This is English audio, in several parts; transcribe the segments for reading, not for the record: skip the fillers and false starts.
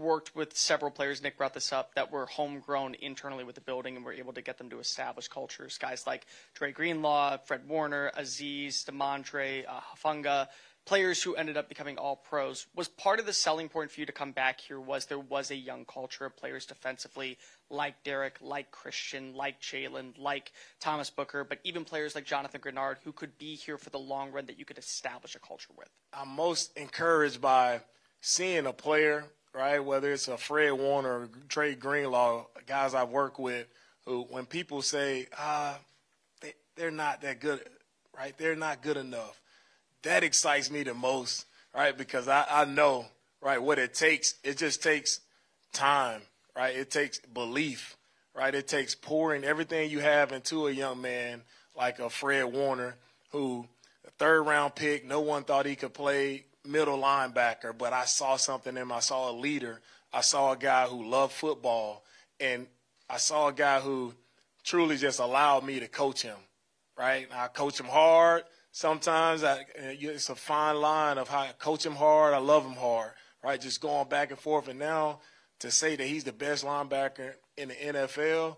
worked with several players, Nick brought this up, that were homegrown internally with the building and were able to get them to establish cultures. Guys like Dre Greenlaw, Fred Warner, Aziz, DeMondre, Hafunga, players who ended up becoming all pros. Was part of the selling point for you to come back here was there was a young culture of players defensively like Derek, like Christian, like Jalen, like Thomas Booker, but even players like Jonathan Grenard who could be here for the long run that you could establish a culture with? I'm most encouraged by seeing a player, right, whether it's a Fred Warner or Dre Greenlaw, guys I've worked with, who when people say, they're not that good, right, they're not good enough, that excites me the most, right, because I know, right, what it takes. It just takes time, right? It takes belief, right? It takes pouring everything you have into a young man like a Fred Warner, who a third-round pick, no one thought he could play middle linebacker, but I saw something in him. I saw a leader. I saw a guy who loved football, and I saw a guy who truly just allowed me to coach him, right? I coach him hard. Sometimes it's a fine line of how I coach him hard, I love him hard, right? Just going back and forth. And now to say that he's the best linebacker in the NFL,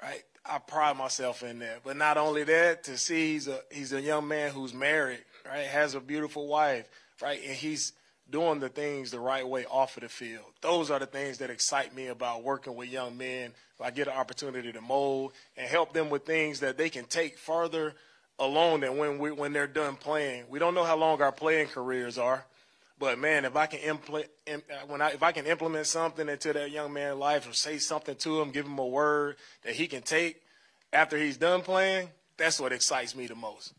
right, I pride myself in that. But not only that, to see he's a young man who's married, right, has a beautiful wife, right, and he's doing the things the right way off of the field. Those are the things that excite me about working with young men. I get an opportunity to mold and help them with things that they can take further along than when they're done playing. We don't know how long our playing careers are, but man, if I can implement something into that young man's life or say something to him, give him a word that he can take after he's done playing, that's what excites me the most.